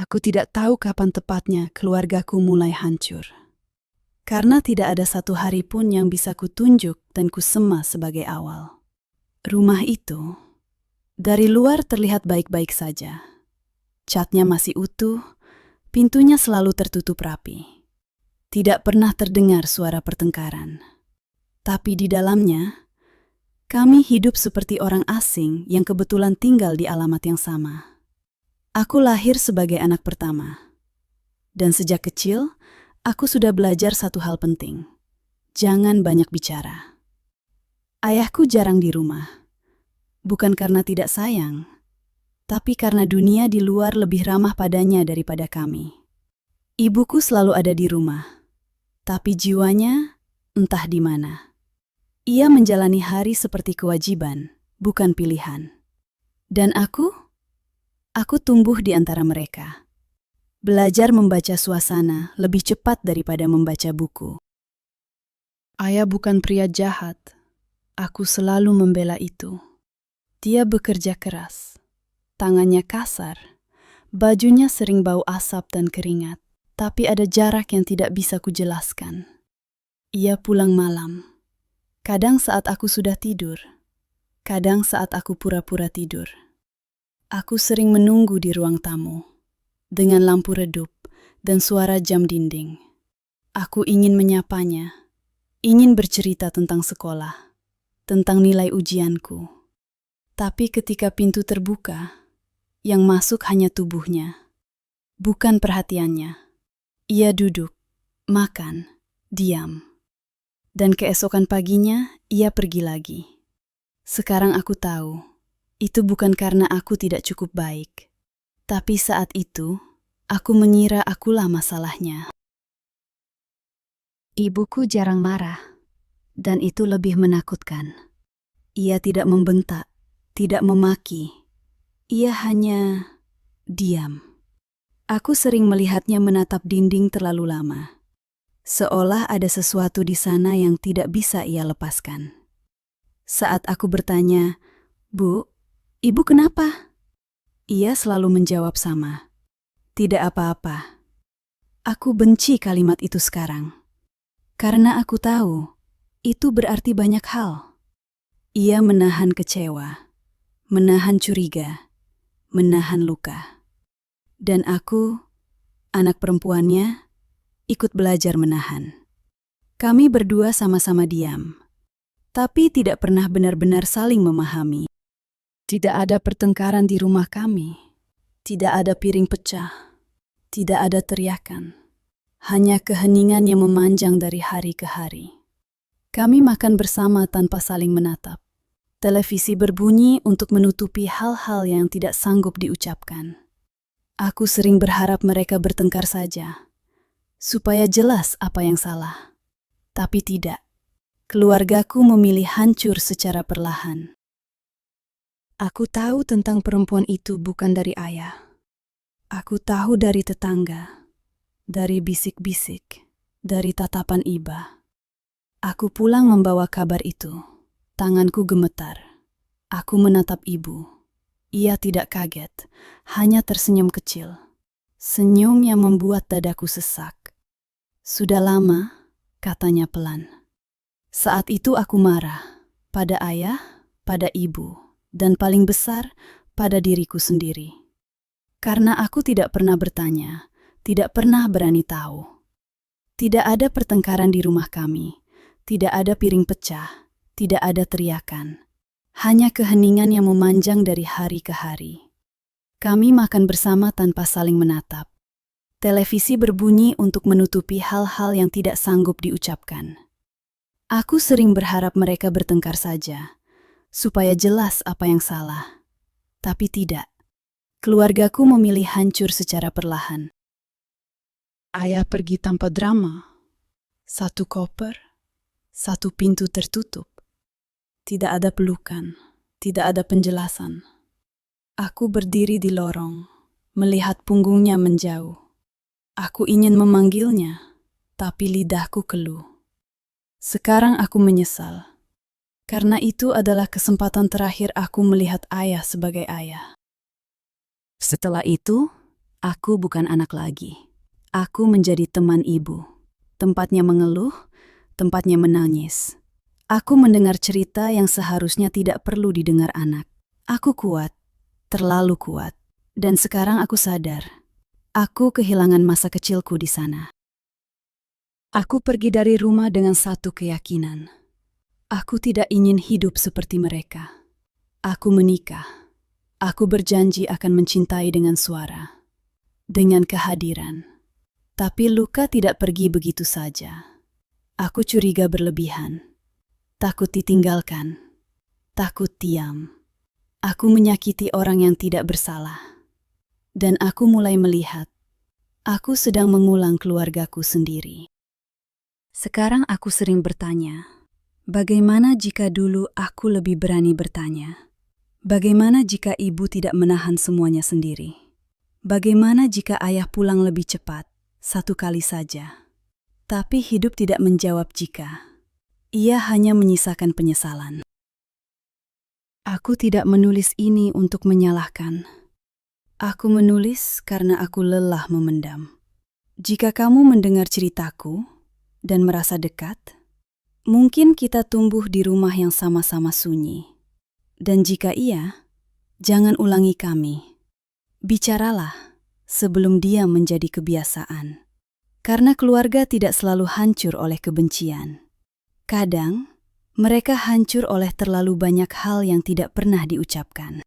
Aku tidak tahu kapan tepatnya keluargaku mulai hancur. Karena tidak ada satu hari pun yang bisa kutunjuk dan kusema sebagai awal. Rumah itu, dari luar terlihat baik-baik saja. Catnya masih utuh, pintunya selalu tertutup rapi. Tidak pernah terdengar suara pertengkaran. Tapi di dalamnya, kami hidup seperti orang asing yang kebetulan tinggal di alamat yang sama. Aku lahir sebagai anak pertama. Dan sejak kecil, aku sudah belajar satu hal penting. Jangan banyak bicara. Ayahku jarang di rumah. Bukan karena tidak sayang, tapi karena dunia di luar lebih ramah padanya daripada kami. Ibuku selalu ada di rumah, tapi jiwanya entah di mana. Ia menjalani hari seperti kewajiban, bukan pilihan. Dan aku tumbuh di antara mereka. Belajar membaca suasana lebih cepat daripada membaca buku. Ayah bukan pria jahat. Aku selalu membela itu. Dia bekerja keras. Tangannya kasar. Bajunya sering bau asap dan keringat. Tapi ada jarak yang tidak bisa kujelaskan. Ia pulang malam. Kadang saat aku sudah tidur. Kadang saat aku pura-pura tidur. Aku sering menunggu di ruang tamu. Dengan lampu redup dan suara jam dinding. Aku ingin menyapanya, ingin bercerita tentang sekolah, tentang nilai ujianku. Tapi ketika pintu terbuka, yang masuk hanya tubuhnya, bukan perhatiannya. Ia duduk, makan, diam. Dan keesokan paginya, ia pergi lagi. Sekarang aku tahu, itu bukan karena aku tidak cukup baik. Tapi saat itu, aku mengira akulah masalahnya. Ibuku jarang marah, dan itu lebih menakutkan. Ia tidak membentak, tidak memaki. Ia hanya diam. Aku sering melihatnya menatap dinding terlalu lama. Seolah ada sesuatu di sana yang tidak bisa ia lepaskan. Saat aku bertanya, "Bu, ibu kenapa?" Ia selalu menjawab sama. Tidak apa-apa. Aku benci kalimat itu sekarang. Karena aku tahu, itu berarti banyak hal. Ia menahan kecewa, menahan curiga, menahan luka. Dan aku, anak perempuannya, ikut belajar menahan. Kami berdua sama-sama diam. Tapi tidak pernah benar-benar saling memahami. Tidak ada pertengkaran di rumah kami. Tidak ada piring pecah. Tidak ada teriakan. Hanya keheningan yang memanjang dari hari ke hari. Kami makan bersama tanpa saling menatap. Televisi berbunyi untuk menutupi hal-hal yang tidak sanggup diucapkan. Aku sering berharap mereka bertengkar saja, supaya jelas apa yang salah. Tapi tidak. Keluargaku memilih hancur secara perlahan. Aku tahu tentang perempuan itu bukan dari ayah. Aku tahu dari tetangga, dari bisik-bisik, dari tatapan iba. Aku pulang membawa kabar itu. Tanganku gemetar. Aku menatap ibu. Ia tidak kaget, hanya tersenyum kecil. Senyum yang membuat dadaku sesak. Sudah lama, katanya pelan. Saat itu aku marah, pada ayah, pada ibu. Dan paling besar pada diriku sendiri. Karena aku tidak pernah bertanya, tidak pernah berani tahu. Tidak ada pertengkaran di rumah kami, tidak ada piring pecah, tidak ada teriakan. Hanya keheningan yang memanjang dari hari ke hari. Kami makan bersama tanpa saling menatap. Televisi berbunyi untuk menutupi hal-hal yang tidak sanggup diucapkan. Aku sering berharap mereka bertengkar saja, supaya jelas apa yang salah. Tapi tidak. Keluargaku memilih hancur secara perlahan. Ayah pergi tanpa drama. Satu koper, satu pintu tertutup. Tidak ada pelukan, tidak ada penjelasan. Aku berdiri di lorong, melihat punggungnya menjauh. Aku ingin memanggilnya, tapi lidahku keluh. Sekarang aku menyesal. Karena itu adalah kesempatan terakhir aku melihat ayah sebagai ayah. Setelah itu, Aku bukan anak lagi. Aku menjadi teman ibu. Tempatnya mengeluh, tempatnya menangis. Aku mendengar cerita yang seharusnya tidak perlu didengar anak. Aku kuat, terlalu kuat. Dan sekarang aku sadar, aku kehilangan masa kecilku di sana. Aku pergi dari rumah dengan satu keyakinan. Aku tidak ingin hidup seperti mereka. Aku menikah. Aku berjanji akan mencintai dengan suara, dengan kehadiran. Tapi luka tidak pergi begitu saja. Aku curiga berlebihan. Takut ditinggalkan. Takut diam. Aku menyakiti orang yang tidak bersalah. Dan aku mulai melihat, aku sedang mengulang keluargaku sendiri. Sekarang aku sering bertanya, bagaimana jika dulu aku lebih berani bertanya? Bagaimana jika ibu tidak menahan semuanya sendiri? Bagaimana jika ayah pulang lebih cepat, satu kali saja? Tapi hidup tidak menjawab jika. Ia hanya menyisakan penyesalan. Aku tidak menulis ini untuk menyalahkan. Aku menulis karena aku lelah memendam. Jika kamu mendengar ceritaku dan merasa dekat, mungkin kita tumbuh di rumah yang sama-sama sunyi. Dan jika iya, jangan ulangi kami. Bicaralah sebelum dia menjadi kebiasaan. Karena keluarga tidak selalu hancur oleh kebencian. Kadang, mereka hancur oleh terlalu banyak hal yang tidak pernah diucapkan.